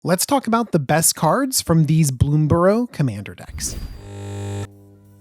Let's talk about the best cards from these Bloomburrow commander decks.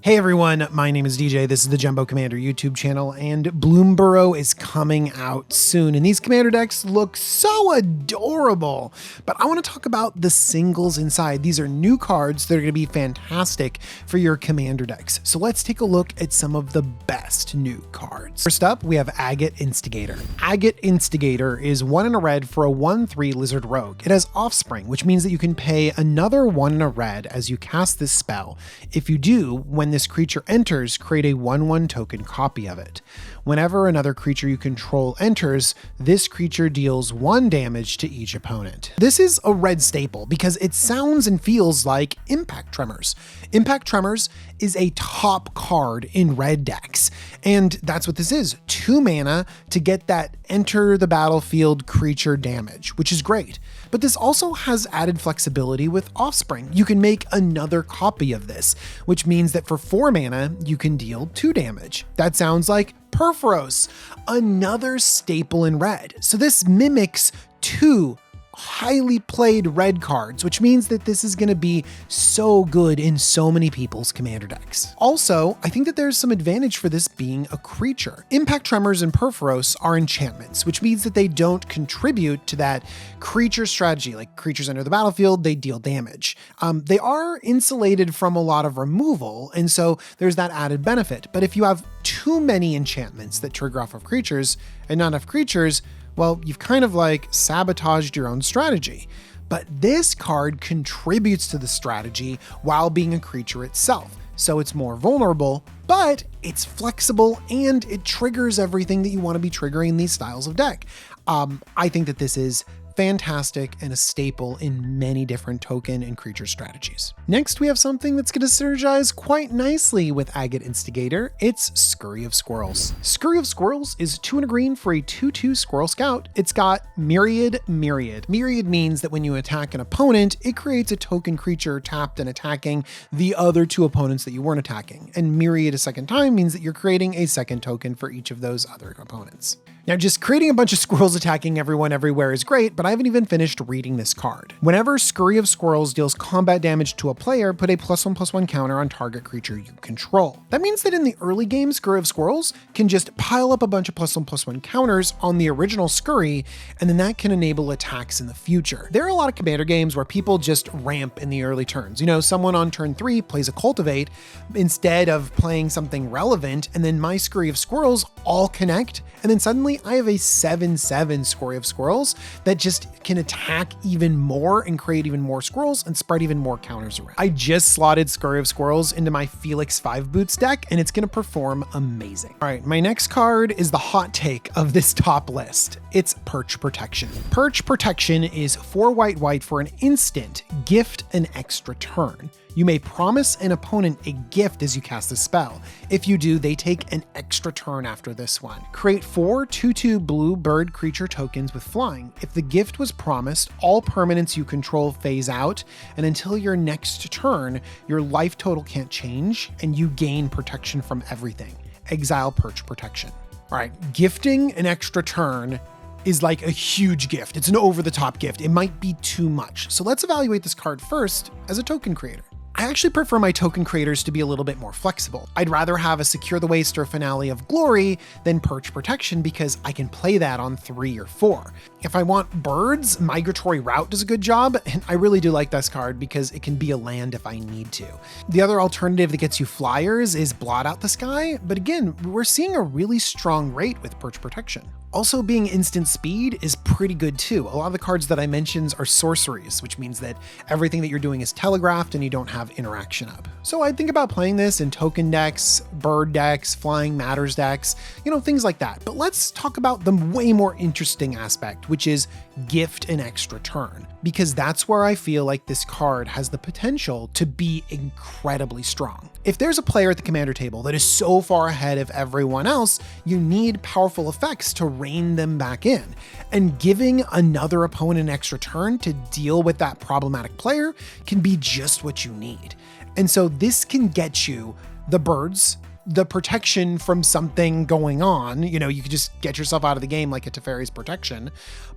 Hey everyone, my name is DJ. This is the Jumbo Commander YouTube channel, and Bloomburrow is coming out soon. And these commander decks look so adorable. But I want to talk about the singles inside. These are new cards that are going to be fantastic for your commander decks. So let's take a look at some of the best new cards. First up, we have Agot Instigator. Agot Instigator is 1 and a red for a 1/3 lizard rogue. It has offspring, which means that you can pay another 1 and a red as you cast this spell. If you do, when this creature enters, create a 1/1 token copy of it. Whenever another creature you control enters, this creature deals 1 damage to each opponent. This is a red staple because it sounds and feels like Impact Tremors. Impact Tremors is a top card in red decks, and that's what this is. 2 mana to get that enter the battlefield creature damage, which is great. But this also has added flexibility with offspring. You can make another copy of this, which means that for 4 mana, you can deal 2 damage. That sounds like Perforos, another staple in red. So this mimics 2 highly played red cards, which means that this is going to be so good in so many people's commander decks. Also, I think that there's some advantage for this being a creature. Impact Tremors and Perforos are enchantments, which means that they don't contribute to that creature strategy. Like creatures enter the battlefield, they deal damage. They are insulated from a lot of removal, and so there's that added benefit. But if you have too many enchantments that trigger off of creatures and not enough creatures, well, you've kind of like sabotaged your own strategy. But this card contributes to the strategy while being a creature itself. So it's more vulnerable, but it's flexible and it triggers everything that you want to be triggering in these styles of deck. I think that this is fantastic and a staple in many different token and creature strategies. Next, we have something that's going to synergize quite nicely with Agot Instigator. It's Scurry of Squirrels. Scurry of Squirrels is 2 and a green for a 2/2 Squirrel Scout. It's got Myriad. Myriad means that when you attack an opponent, it creates a token creature tapped and attacking the other 2 opponents that you weren't attacking. And Myriad a second time means that you're creating a second token for each of those other opponents. Now, just creating a bunch of squirrels attacking everyone everywhere is great, but I haven't even finished reading this card. Whenever Scurry of Squirrels deals combat damage to a player, put a +1/+1 counter on target creature you control. That means that in the early game, Scurry of Squirrels can just pile up a bunch of +1/+1 counters on the original Scurry, and then that can enable attacks in the future. There are a lot of commander games where people just ramp in the early turns. You know, someone on turn 3 plays a Cultivate instead of playing something relevant, and then my Scurry of Squirrels all connect, and then suddenly I have a 7/7 Scurry of Squirrels that just can attack even more and create even more squirrels and spread even more counters around. I just slotted Scurry of Squirrels into my Felix 5 Boots deck, and it's going to perform amazing. All right, my next card is the hot take of this top list. It's Perch Protection. Perch Protection is 4 white for an instant, gift an extra turn. You may promise an opponent a gift as you cast a spell. If you do, they take an extra turn after this one. Create 4 2/2 blue bird creature tokens with flying. If the gift was promised, all permanents you control phase out, and until your next turn, your life total can't change, and you gain protection from everything. Exile Perch Protection. All right, gifting an extra turn is like a huge gift. It's an over-the-top gift. It might be too much. So let's evaluate this card first as a token creator. I actually prefer my token creators to be a little bit more flexible. I'd rather have a Secure the Waste or Finale of Glory than Perch Protection because I can play that on 3 or 4. If I want birds, Migratory Route does a good job, and I really do like this card because it can be a land if I need to. The other alternative that gets you flyers is Blot Out the Sky, but again, we're seeing a really strong rate with Perch Protection. Also, being instant speed is pretty good too. A lot of the cards that I mentioned are sorceries, which means that everything that you're doing is telegraphed and you don't have interaction up. So I'd think about playing this in token decks, bird decks, flying matters decks, things like that. But let's talk about the way more interesting aspect, which is gift an extra turn, because that's where I feel like this card has the potential to be incredibly strong. If there's a player at the commander table that is so far ahead of everyone else, you need powerful effects to rein them back in. And giving another opponent an extra turn to deal with that problematic player can be just what you need. And so this can get you the birds, the protection from something going on. You could just get yourself out of the game like a Teferi's protection,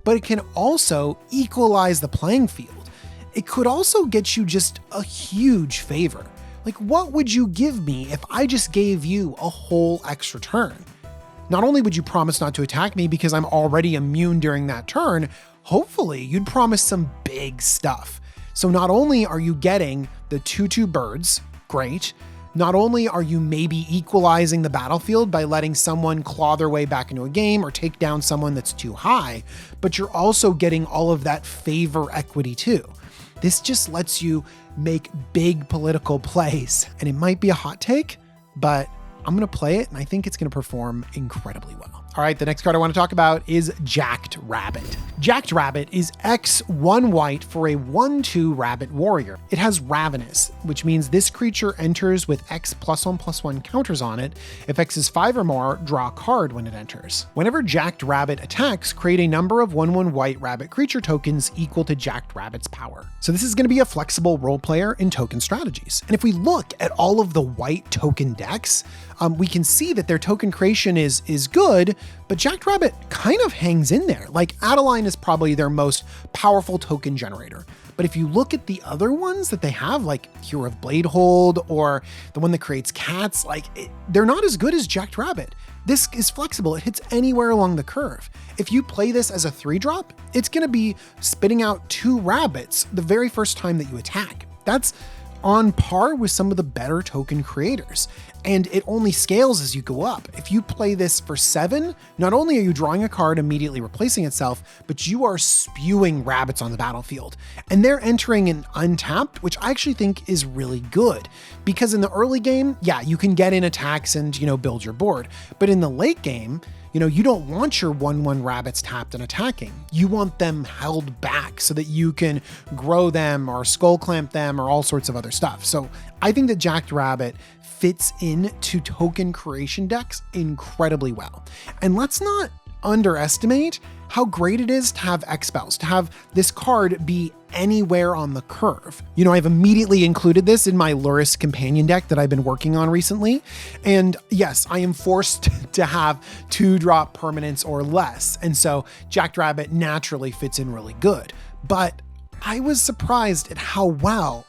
but it can also equalize the playing field. it could also get you just a huge favor. Like, what would you give me if I just gave you a whole extra turn? Not only would you promise not to attack me because I'm already immune during that turn, hopefully you'd promise some big stuff. So not only are you getting the 2/2 birds, great. Not only are you maybe equalizing the battlefield by letting someone claw their way back into a game or take down someone that's too high, but you're also getting all of that favor equity too. This just lets you make big political plays, and it might be a hot take, but I'm going to play it and I think it's going to perform incredibly well. All right, the next card I want to talk about is Jacked Rabbit. Jacked Rabbit is X 1 white for a 1/2 rabbit warrior. It has Ravenous, which means this creature enters with X +1/+1 counters on it. If X is 5 or more, draw a card when it enters. Whenever Jacked Rabbit attacks, create a number of 1/1 white rabbit creature tokens equal to Jacked Rabbit's power. So this is going to be a flexible role player in token strategies. And if we look at all of the white token decks, we can see that their token creation is good, but Jacked Rabbit kind of hangs in there. Like, Adeline is probably their most powerful token generator. But if you look at the other ones that they have, like Hero of Bladehold or the one that creates cats, they're not as good as Jacked Rabbit. This is flexible. It hits anywhere along the curve. If you play this as a 3-drop, it's going to be spitting out 2 rabbits the very first time that you attack. That's on par with some of the better token creators. And it only scales as you go up. If you play this for 7, not only are you drawing a card immediately replacing itself, but you are spewing rabbits on the battlefield. And they're entering in untapped, which I actually think is really good. Because in the early game, yeah, you can get in attacks and, build your board. But in the late game, you don't want your 1/1 rabbits tapped and attacking. You want them held back so that you can grow them or skull clamp them or all sorts of other stuff. So I think that Jacked Rabbit fits into token creation decks incredibly well. And let's not underestimate how great it is to have X-Spells, to have this card be anywhere on the curve. I've immediately included this in my Lurrus companion deck that I've been working on recently. And yes, I am forced to have 2-drop permanents or less. And so Jacked Rabbit naturally fits in really good. But I was surprised at how well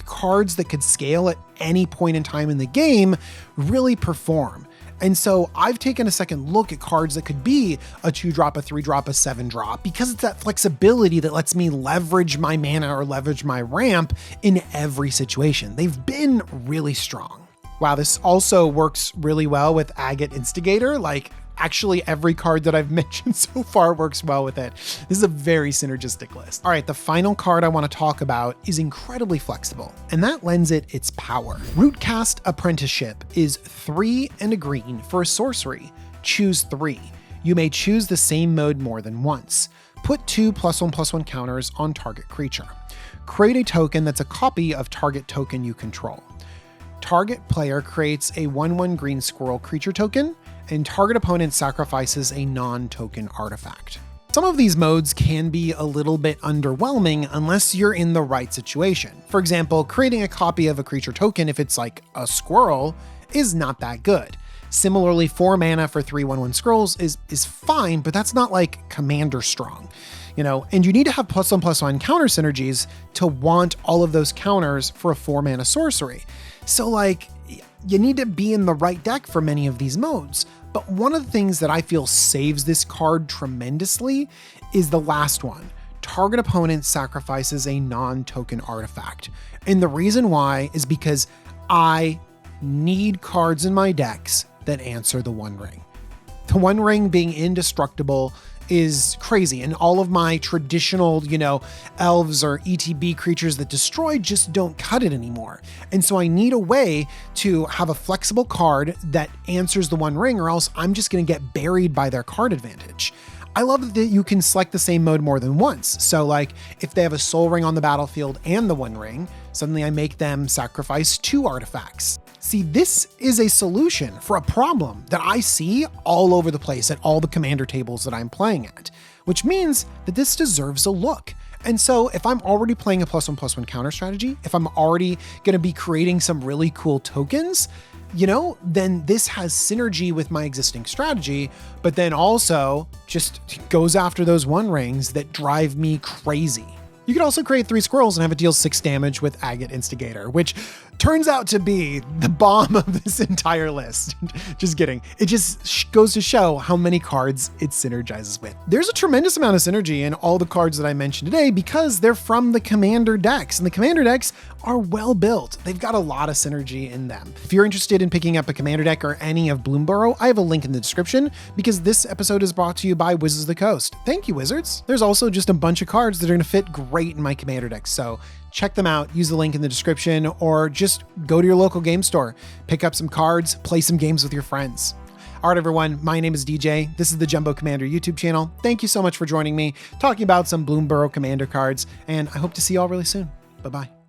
cards that could scale at any point in time in the game really perform. And so I've taken a second look at cards that could be a 2-drop, a 3-drop, a 7-drop, because it's that flexibility that lets me leverage my mana or leverage my ramp in every situation. They've been really strong. Wow, this also works really well with Agot Instigator. Actually, every card that I've mentioned so far works well with it. This is a very synergistic list. All right, the final card I want to talk about is incredibly flexible, and that lends it its power. Rootcast Apprenticeship is 3 and a green for a sorcery. Choose 3. You may choose the same mode more than once. Put 2 +1/+1 counters on target creature. Create a token that's a copy of target token you control. Target player creates a 1/1 green squirrel creature token, and target opponent sacrifices a non-token artifact. Some of these modes can be a little bit underwhelming unless you're in the right situation. For example, creating a copy of a creature token, if it's like a squirrel, is not that good. Similarly, 4 mana for 3 1/1 squirrels is fine, but that's not commander strong. And you need to have +1/+1 counter synergies to want all of those counters for a 4 mana sorcery. So you need to be in the right deck for many of these modes. But one of the things that I feel saves this card tremendously is the last one. Target opponent sacrifices a non-token artifact. And the reason why is because I need cards in my decks that answer the One Ring. The One Ring being indestructible is crazy. And all of my traditional, elves or ETB creatures that destroy just don't cut it anymore. And so I need a way to have a flexible card that answers the One Ring, or else I'm just going to get buried by their card advantage. I love that you can select the same mode more than once. So if they have a Soul Ring on the battlefield and the One Ring, suddenly I make them sacrifice 2 artifacts. See, this is a solution for a problem that I see all over the place at all the commander tables that I'm playing at, which means that this deserves a look. And so if I'm already playing a +1/+1 counter strategy, if I'm already going to be creating some really cool tokens, then this has synergy with my existing strategy, but then also just goes after those One Rings that drive me crazy. You could also create 3 squirrels and have it deal 6 damage with Agot Instigator, which turns out to be the bomb of this entire list. Just kidding. It just goes to show how many cards it synergizes with. There's a tremendous amount of synergy in all the cards that I mentioned today because they're from the commander decks, and the commander decks are well built. They've got a lot of synergy in them. If you're interested in picking up a commander deck or any of Bloomburrow, I have a link in the description because this episode is brought to you by Wizards of the Coast. Thank you, Wizards. There's also just a bunch of cards that are going to fit great in my commander deck, so check them out, use the link in the description, or just go to your local game store, pick up some cards, play some games with your friends. All right, everyone, my name is DJ. This is the Jumbo Commander YouTube channel. Thank you so much for joining me, talking about some Bloomburrow Commander cards, and I hope to see you all really soon. Bye-bye.